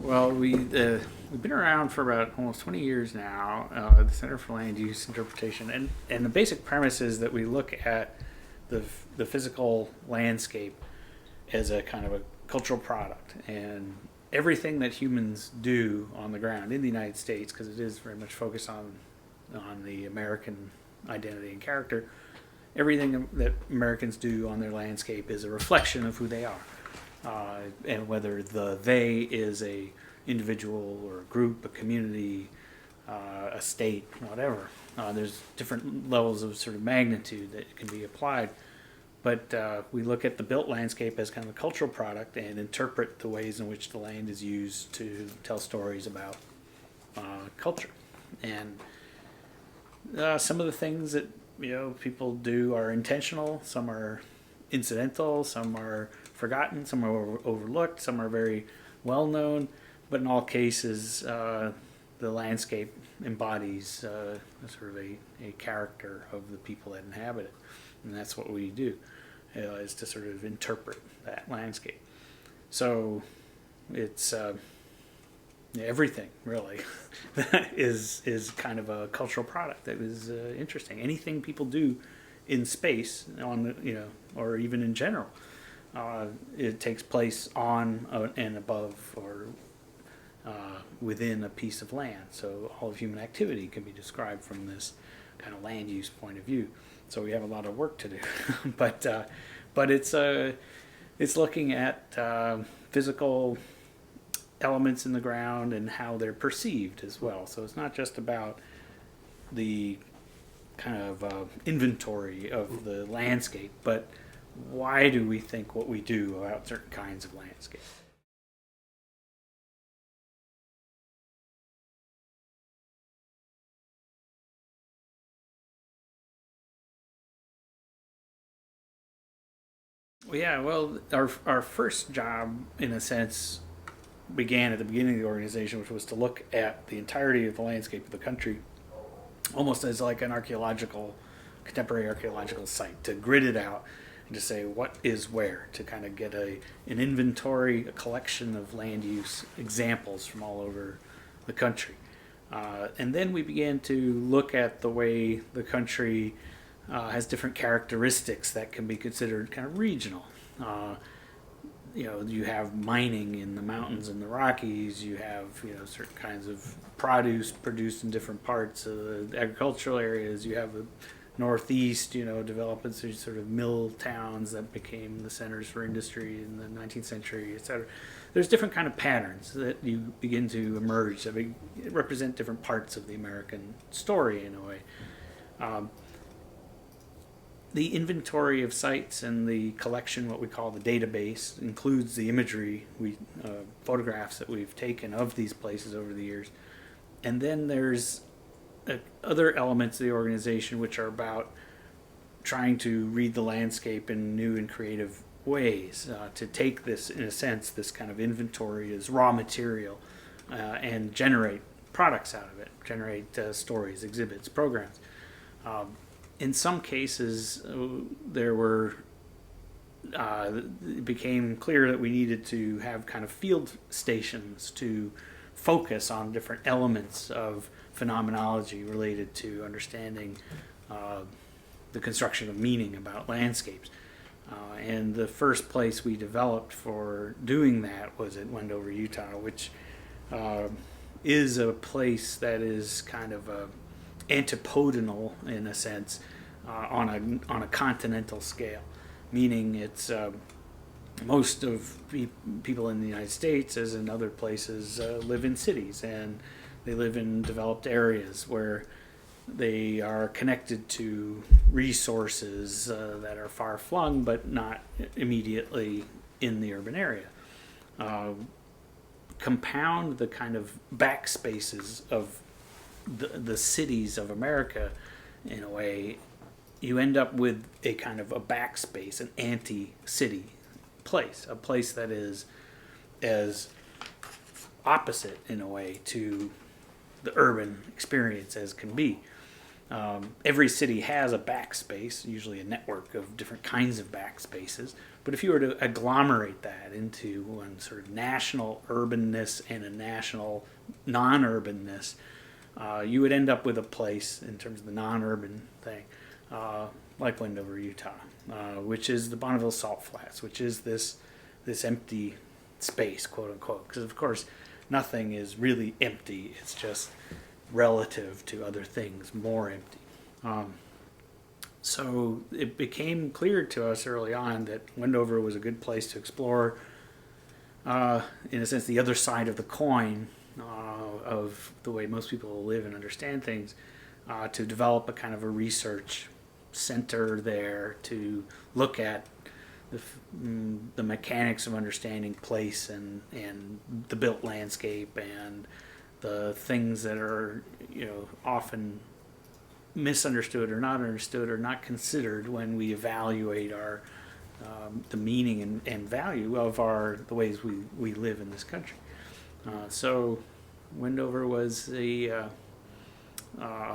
Well, we've been around for about almost 20 years now, the Center for Land Use Interpretation, and the basic premise is that we look at the physical landscape as a kind of a cultural product, and everything that humans do on the ground in the United States, because it is very much focused on the American identity and character. Everything that Americans do on their landscape is a reflection of who they are. And whether the they is a individual or a group, a community, a state, whatever. There's different levels of sort of magnitude that can be applied. But we look at the built landscape as kind of a cultural product and interpret the ways in which the land is used to tell stories about culture. And some of the things that people do are intentional, some are incidental, some are forgotten, some are overlooked, some are very well known, but in all cases, the landscape embodies sort of a character of the people that inhabit it, and that's what we do, is to sort of interpret that landscape. So it's everything really is kind of a cultural product that is interesting. Anything people do in space or even in general, it takes place on and above or within a piece of land. So all of human activity can be described from this kind of land use point of view. So we have a lot of work to do, but it's looking at physical elements in the ground and how they're perceived as well. So it's not just about the kind of inventory of the landscape, but why do we think what we do about certain kinds of landscape? Well, yeah, well, our first job, in a sense, began at the beginning of the organization, which was to look at the entirety of the landscape of the country, almost as like an contemporary archaeological site, to grid it out and to say what is where, to kind of get an inventory, a collection of land use examples from all over the country. And then we began to look at the way the country has different characteristics that can be considered kind of regional. You have mining in the mountains and the Rockies. You have certain kinds of produce produced in different parts of the agricultural areas. You have the Northeast, developing sort of mill towns that became the centers for industry in the 19th century, etc. There's different kind of patterns that you begin to emerge that represent different parts of the American story in a way. The inventory of sites and the collection, what we call the database, includes the imagery, photographs that we've taken of these places over the years. And then there's other elements of the organization which are about trying to read the landscape in new and creative ways, to take this, in a sense, this kind of inventory as raw material, and generate products out of it, generate stories, exhibits, programs. In some cases, it became clear that we needed to have kind of field stations to focus on different elements of phenomenology related to understanding the construction of meaning about landscapes. And the first place we developed for doing that was at Wendover, Utah, which is a place that is kind of antipodal in a sense, on a continental scale, meaning it's most of people in the United States, as in other places, live in cities, and they live in developed areas where they are connected to resources that are far flung but not immediately in the urban area. Compound the kind of backspaces of the cities of America, in a way, you end up with a kind of a backspace, an anti-city place, a place that is as opposite, in a way, to the urban experience as can be. Every city has a backspace, usually a network of different kinds of backspaces. But if you were to agglomerate that into one sort of national urbanness and a national non-urbanness, you would end up with a place in terms of the non-urban thing, like Wendover, Utah, which is the Bonneville Salt Flats, which is this empty space, quote unquote. Because of course, nothing is really empty. It's just relative to other things more empty. So it became clear to us early on that Wendover was a good place to explore, in a sense, the other side of the coin of the way most people live and understand things, to develop a kind of a research center there to look at the mechanics of understanding place and the built landscape and the things that are, often misunderstood or not understood or not considered when we evaluate our the meaning and value of the ways we live in this country. So Wendover was a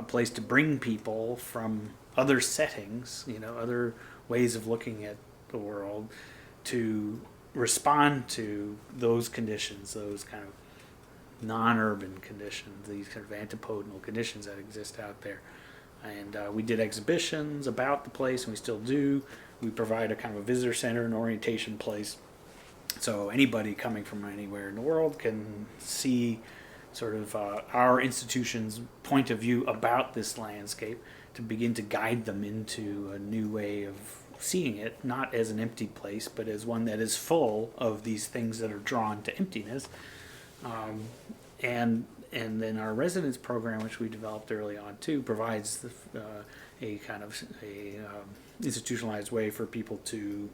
place to bring people from other settings, other ways of looking at the world, to respond to those conditions, those kind of non-urban conditions, these kind of antipodal conditions that exist out there. And we did exhibitions about the place, and we still do. We provide a kind of a visitor center, an orientation place. So anybody coming from anywhere in the world can see sort of our institution's point of view about this landscape, to begin to guide them into a new way of seeing it, not as an empty place, but as one that is full of these things that are drawn to emptiness. And then our residence program, which we developed early on too, provides a kind of institutionalized way for people to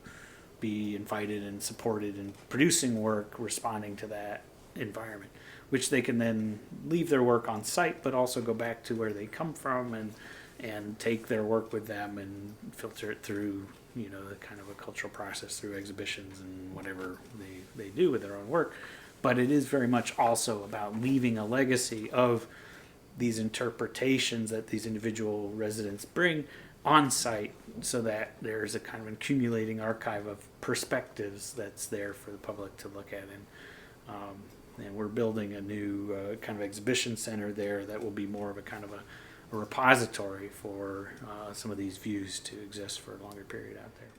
be invited and supported in producing work responding to that environment, which they can then leave their work on site, but also go back to where they come from and take their work with them and filter it through, the kind of a cultural process through exhibitions and whatever they do with their own work. But it is very much also about leaving a legacy of these interpretations that these individual residents bring on site, so that there's a kind of accumulating archive of perspectives that's there for the public to look at. And we're building a new kind of exhibition center there that will be more of a kind of a repository for some of these views to exist for a longer period out there.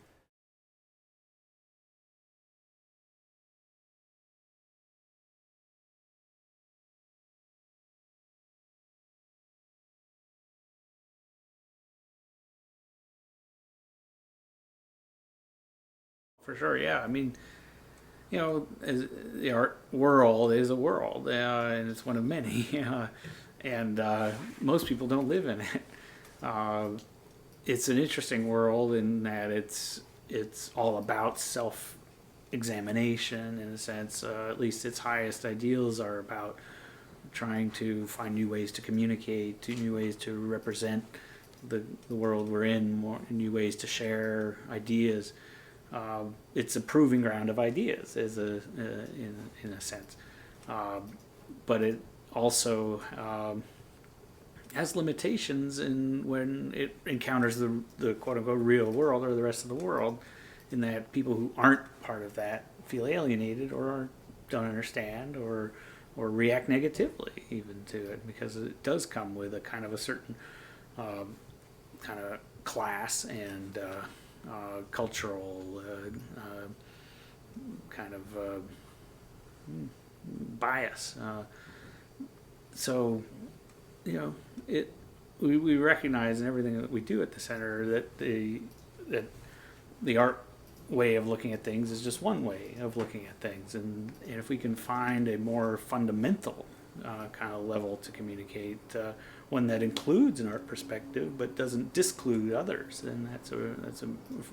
For sure, yeah. I mean, the art world is a world, and it's one of many, and most people don't live in it. It's an interesting world in that it's all about self-examination in a sense. At least its highest ideals are about trying to find new ways to communicate, new ways to represent the world we're in, more new ways to share ideas. It's a proving ground of ideas, in a sense, but it also has limitations when it encounters the quote unquote real world or the rest of the world, in that people who aren't part of that feel alienated or don't understand or react negatively even to it, because it does come with a kind of a certain kind of class and cultural kind of bias. So, we recognize in everything that we do at the center that the art way of looking at things is just one way of looking at things, and if we can find a more fundamental kind of level to communicate, one that includes an art perspective but doesn't disclude others, then that's a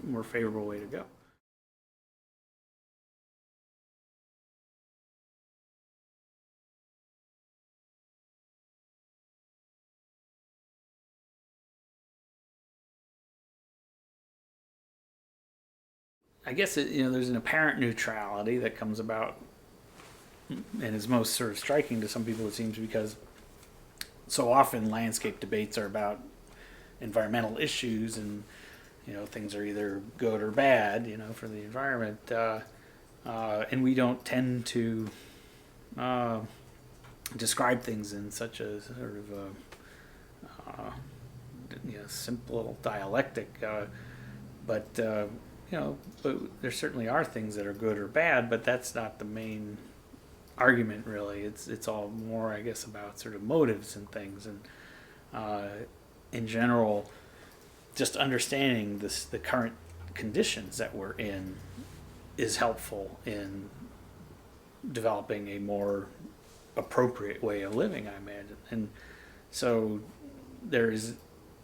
more favorable way to go. I guess there's an apparent neutrality that comes about, and is most sort of striking to some people, it seems, because so often landscape debates are about environmental issues, and things are either good or bad, for the environment, and we don't tend to describe things in such a sort of simple dialectic, but there certainly are things that are good or bad, but that's not the main argument, really. It's all more, I guess, about sort of motives and things, and in general, just understanding the current conditions that we're in is helpful in developing a more appropriate way of living, I imagine. And so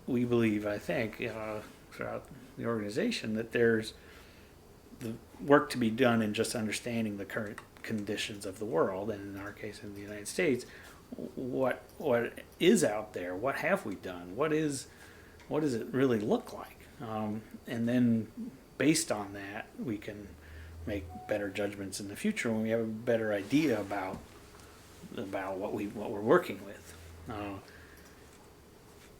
we believe, I think, throughout the organization, that there's the work to be done in just understanding the current conditions of the world, and in our case, in the United States, what is out there, what have we done, what does it really look like, and then based on that, we can make better judgments in the future when we have a better idea about what we're working with.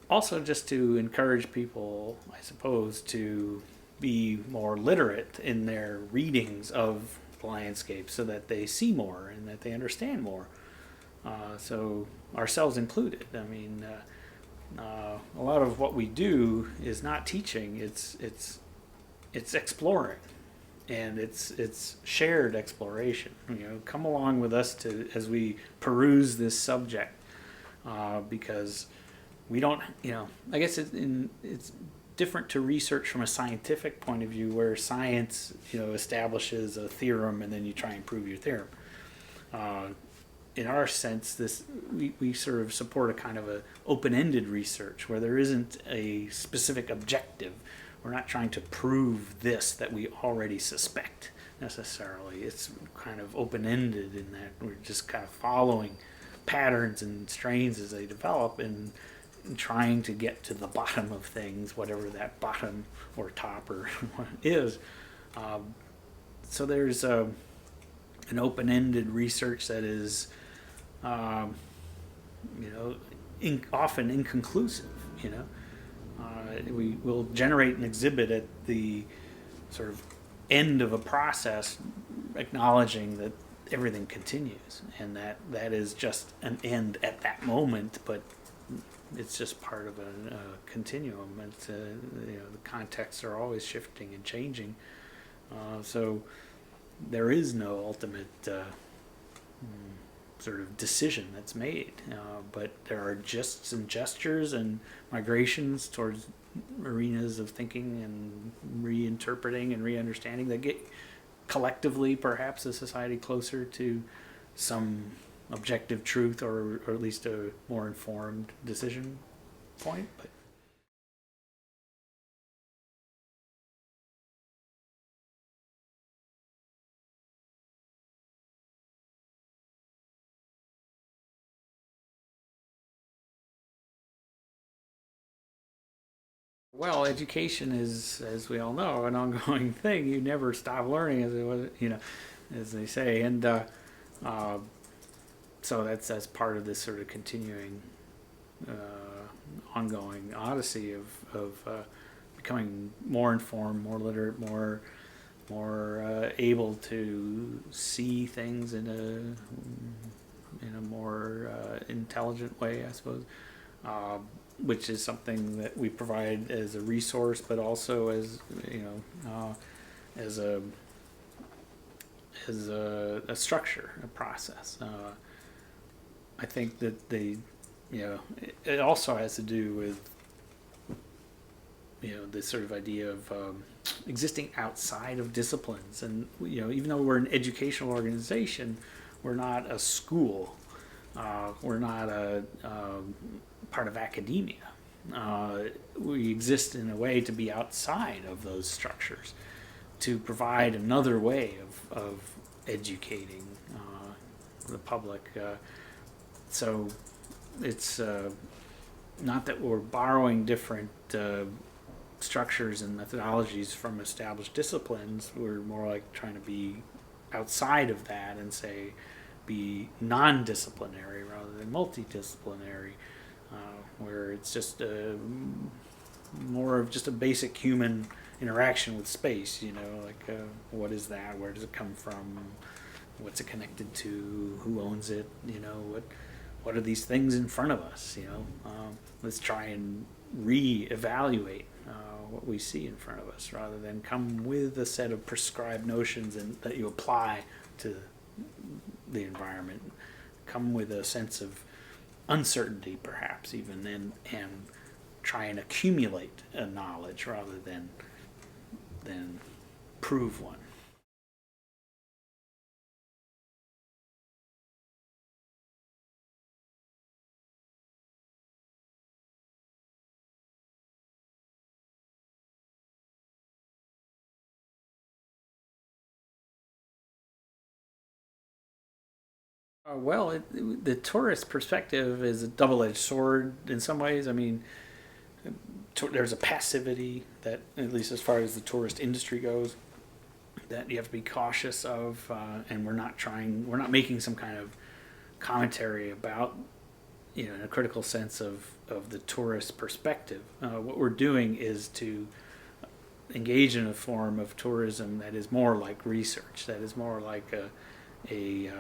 Also, just to encourage people, I suppose, to be more literate in their readings of the landscape, so that they see more and that they understand more. So ourselves included. I mean, a lot of what we do is not teaching; it's exploring, and it's shared exploration. Come along with us as we peruse this subject, because we don't. I guess it's different to research from a scientific point of view, where science establishes a theorem and then you try and prove your theorem. In our sense, we sort of support a kind of a open-ended research where there isn't a specific objective. We're not trying to prove this that we already suspect necessarily. It's kind of open-ended in that we're just kind of following patterns and strains as they develop, and trying to get to the bottom of things, whatever that bottom or top or is. So there's an open-ended research that is, often inconclusive. We will generate an exhibit at the sort of end of a process, acknowledging that everything continues, and that is just an end at that moment, but it's just part of a continuum. It's, the contexts are always shifting and changing, so there is no ultimate sort of decision that's made, but there are gists and gestures and migrations towards arenas of thinking and reinterpreting and re-understanding that get collectively perhaps a society closer to some objective truth, or at least a more informed decision point. But well, education is, as we all know, an ongoing thing. You never stop learning, as it was, as they say, and so that's part of this sort of continuing, ongoing odyssey of becoming more informed, more literate, more able to see things in a more intelligent way, I suppose. Which is something that we provide as a resource, but also as as a structure, a process. I think that it also has to do with this sort of idea of existing outside of disciplines, and even though we're an educational organization, we're not a school. We're not a part of academia. We exist in a way to be outside of those structures, to provide another way of educating the public. So it's not that we're borrowing different structures and methodologies from established disciplines. We're more like trying to be outside of that and be non-disciplinary rather than multidisciplinary, where it's just more of just a basic human interaction with space. Like what is that? Where does it come from? What's it connected to? Who owns it? What are these things in front of us? Let's try and re-evaluate what we see in front of us, rather than come with a set of prescribed notions and that you apply to the environment. Come with a sense of uncertainty, perhaps even, and try and accumulate a knowledge rather than prove one. The tourist perspective is a double-edged sword in some ways. I mean, there's a passivity that, at least as far as the tourist industry goes, that you have to be cautious of, and we're not making some kind of commentary about, in a critical sense of the tourist perspective. What we're doing is to engage in a form of tourism that is more like research, that is more like a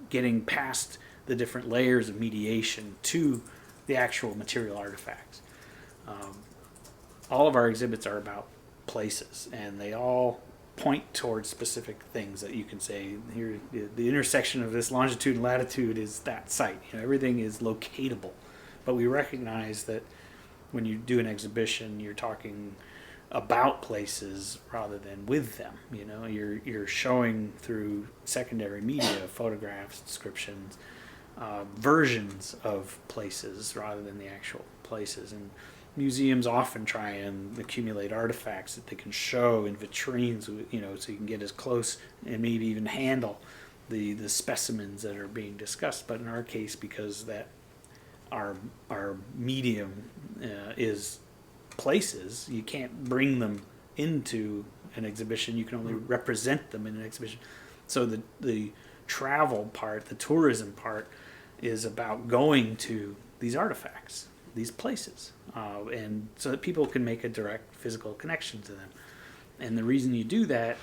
getting past the different layers of mediation to the actual material artifacts. All of our exhibits are about places, and they all point towards specific things that you can say, here, the intersection of this longitude and latitude is that site. Everything is locatable, but we recognize that when you do an exhibition, you're talking about places rather than with them. You're showing through secondary media, photographs, descriptions, versions of places rather than the actual places. And museums often try and accumulate artifacts that they can show in vitrines, so you can get as close and maybe even handle the specimens that are being discussed. But in our case, because that our medium is places, you can't bring them into an exhibition. You can only represent them in an exhibition. So the travel part, the tourism part, is about going to these artifacts, these places, and so that people can make a direct physical connection to them. And the reason you do that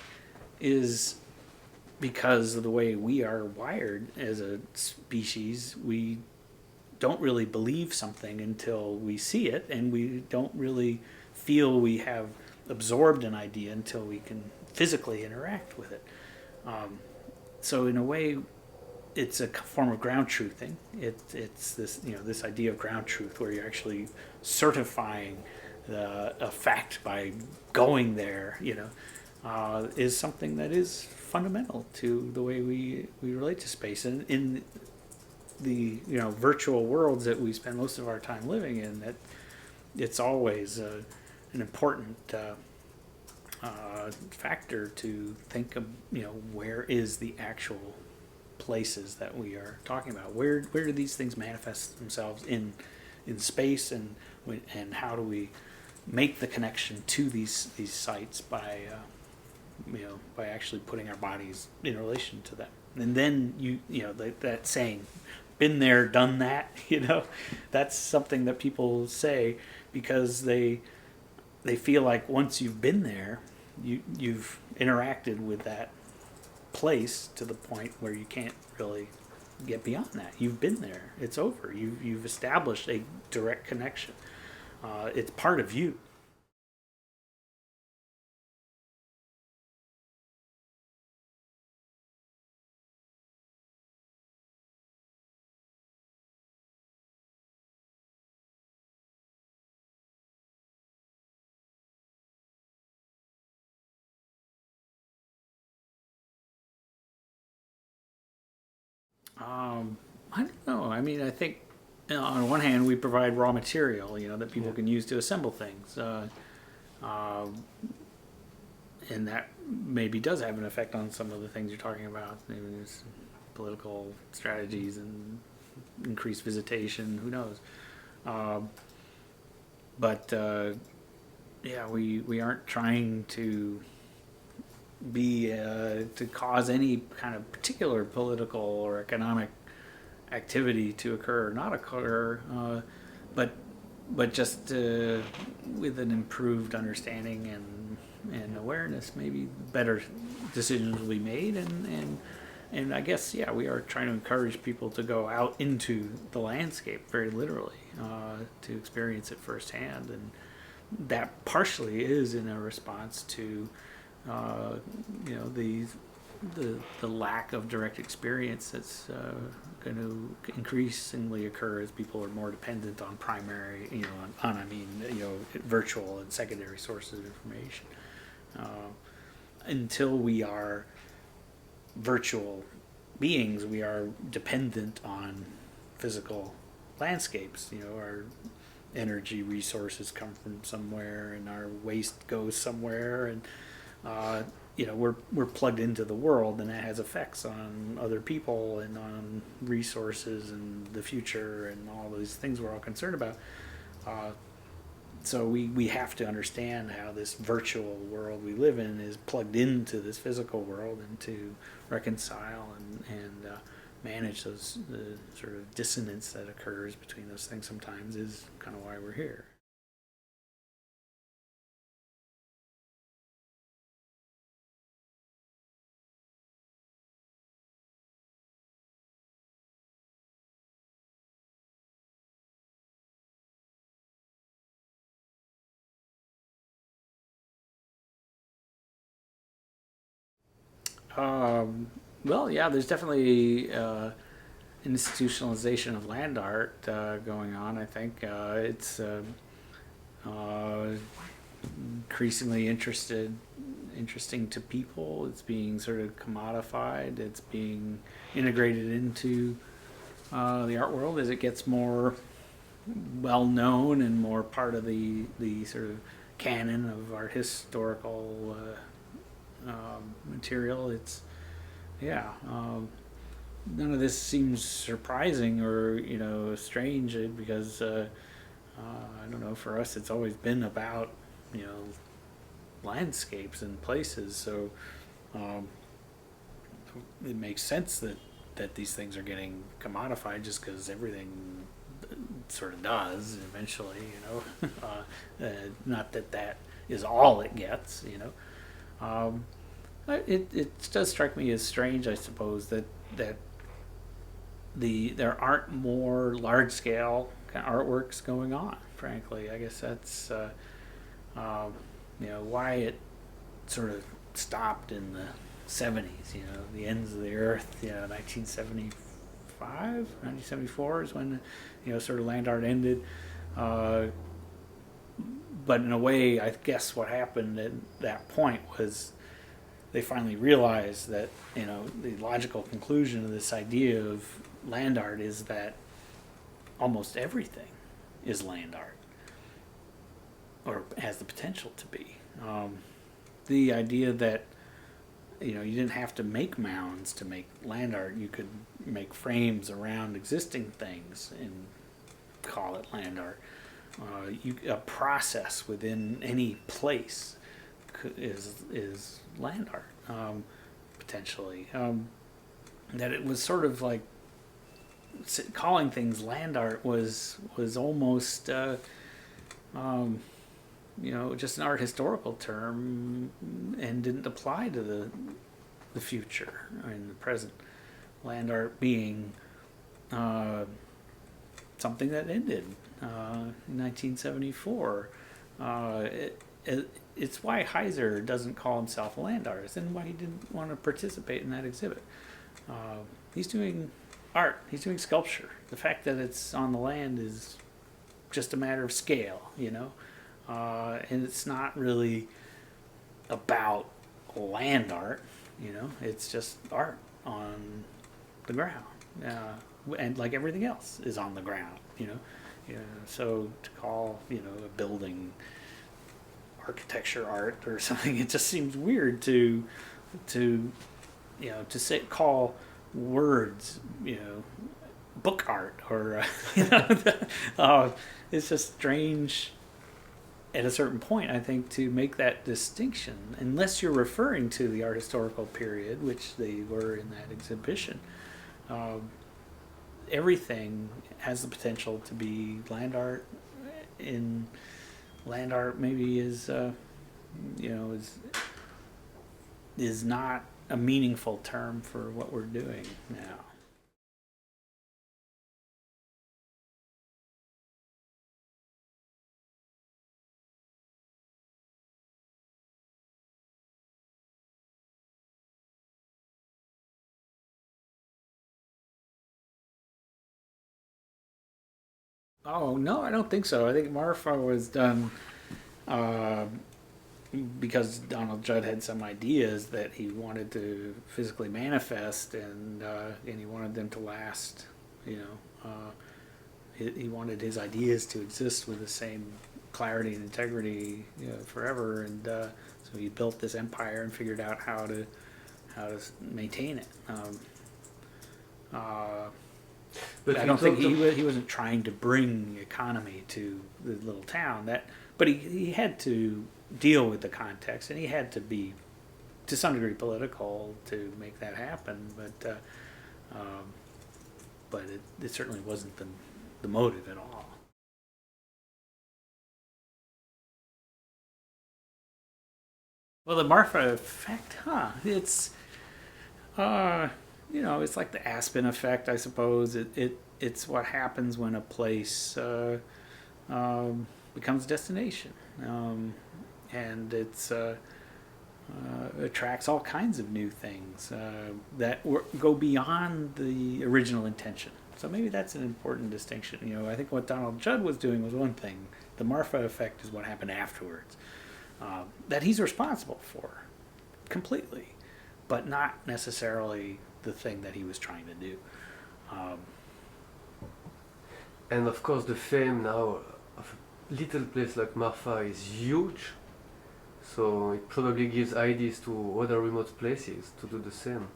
is because of the way we are wired as a species. We don't really believe something until we see it, and we don't really feel we have absorbed an idea until we can physically interact with it. So in a way, it's a form of ground truthing. It's this idea of ground truth, where you're actually certifying a fact by going there. Is something that is fundamental to the way we relate to space. And in the virtual worlds that we spend most of our time living in, that it's always an important factor to think of. Where is the actual places that we are talking about? Where do these things manifest themselves in space, and how do we make the connection to these sites by actually putting our bodies in relation to them? And then that saying, been there, done that. That's something that people say because they feel like once you've been there, you've interacted with that place to the point where you can't really get beyond that. You've been there. It's over. You've established a direct connection. It's part of you. I don't know. I mean, I think on one hand we provide raw material, that people can use to assemble things, and that maybe does have an effect on some of the things you're talking about. Maybe there's political strategies and increased visitation. Who knows? But we aren't trying to to cause any kind of particular political or economic activity to occur or not occur, but but just with an improved understanding and awareness, maybe better decisions will be made. And I guess, yeah, we are trying to encourage people to go out into the landscape very literally, to experience it firsthand. And that partially is in a response to, you know, the lack of direct experience that's going to increasingly occur as people are more dependent on primary, you know, virtual and secondary sources of information. Until we are virtual beings, we are dependent on physical landscapes. You know, our energy resources come from somewhere, and our waste goes somewhere, and you know, we're plugged into the world, and that has effects on other people and on resources and the future and all these things we're all concerned about. So we have to understand how this virtual world we live in is plugged into this physical world, and to reconcile and manage those the sort of dissonance that occurs between those things sometimes is kind of why we're here. Um, well, yeah, there's definitely institutionalization of land art going on. I think it's uh, increasingly interesting to people. It's being sort of commodified. It's being integrated into the art world as it gets more well known and more part of the sort of canon of art historical material. It's yeah. None of this seems surprising or, you know, strange, because I don't know. For us, it's always been about, you know, landscapes and places. So um, it makes sense that these things are getting commodified, just because everything sort of does eventually. You know, not that is all it gets. You know. It does strike me as strange, I suppose, that there aren't more large scale kind of artworks going on. Frankly, I guess that's um, you know, why it sort of stopped in the 70s. You know, the ends of the earth. You know, 1975, 1974 is when, you know, sort of land art ended. Uh, but in a way, I guess what happened at that point was they finally realized that, you know, the logical conclusion of this idea of land art is that almost everything is land art, or has the potential to be. The idea that, you know, you didn't have to make mounds to make land art. You could make frames around existing things and call it land art. A process within any place is land art, potentially. That it was sort of like calling things land art was almost you know, just an art historical term, and didn't apply to the future and the present. Land art being something that ended in 1974. It's why Heiser doesn't call himself a land artist, and why he didn't want to participate in that exhibit. He's doing art. He's doing sculpture. The fact that it's on the land is just a matter of scale, you know, and it's not really about land art. You know, it's just art on the ground, and like everything else is on the ground. You know, so to call, you know, a building architecture art or something, it just seems weird to you know, to say call words, you know, book art, or you know, it's just strange at a certain point, I think, to make that distinction, unless you're referring to the art historical period, which they were in that exhibition. Um, Everything has the potential to be land art in land art maybe is is not a meaningful term for what we're doing now. Oh no, I don't think so. I think Marfa was done uh, because Donald Judd had some ideas that he wanted to physically manifest, and he wanted them to last. You know, he wanted his ideas to exist with the same clarity and integrity, forever, and so he built this empire and figured out how to maintain it. Uh, But I we don't think talked he wasn't trying to bring the economy to the little town. But he had to deal with the context, and he had to be to some degree political to make that happen. But it certainly wasn't the motive at all. Well, the Marfa effect, huh? Uh, it's like the Aspen effect, I suppose. It's what happens when a place becomes a destination, and attracts all kinds of new things that go beyond the original intention. So maybe that's an important distinction. I think what Donald Judd was doing was one thing. The Marfa effect is what happened afterwards, that he's responsible for completely, but not necessarily the thing that he was trying to do. Um, And of course, the fame now of a little place like Marfa is huge, so it probably gives ideas to other remote places to do the same.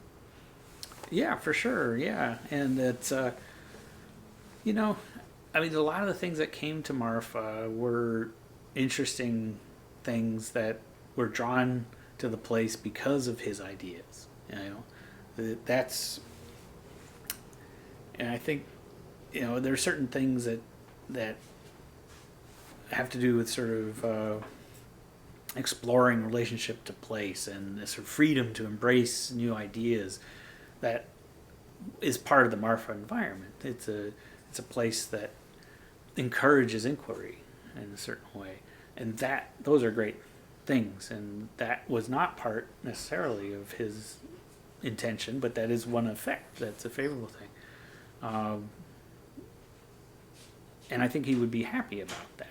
yeah, for sure. Yeah, and it's I mean, a lot of the things that came to Marfa were interesting things that were drawn to the place because of his ideas. That's, and I think, there are certain things that have to do with sort of exploring relationship to place and this sort of freedom to embrace new ideas that is part of the Marfa environment. It's a place that encourages inquiry in a certain way, and those are great things, and that was not part necessarily of his intention, but that is one effect that's a favorable thing. And I think he would be happy about that.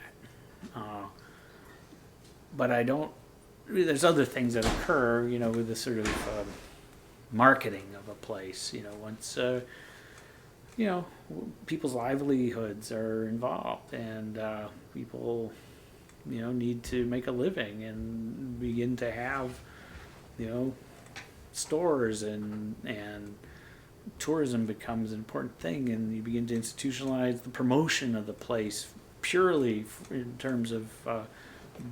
But I don't. There's other things that occur, with the sort of marketing of a place. Once people's livelihoods are involved, and people, need to make a living and begin to have, stores and tourism becomes an important thing, and you begin to institutionalize the promotion of the place purely in terms of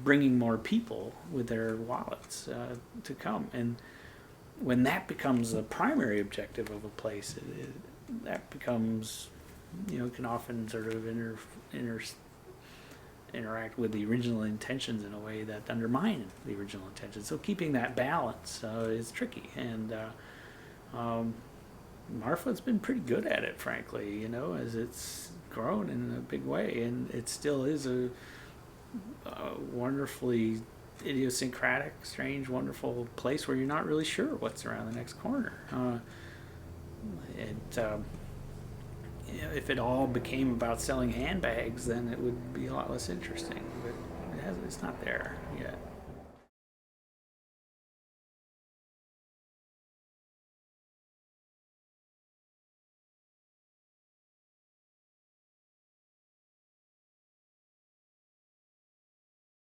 bringing more people with their wallets to come. And when that becomes the primary objective of a place, that becomes, can often sort of interact with the original intentions in a way that undermine the original intentions. So keeping that balance is tricky, and Marfa's been pretty good at it, frankly, as it's grown in a big way, and it still is a wonderfully idiosyncratic, strange, wonderful place where you're not really sure what's around the next corner. If it all became about selling handbags, then it would be a lot less interesting, but it's not there yet.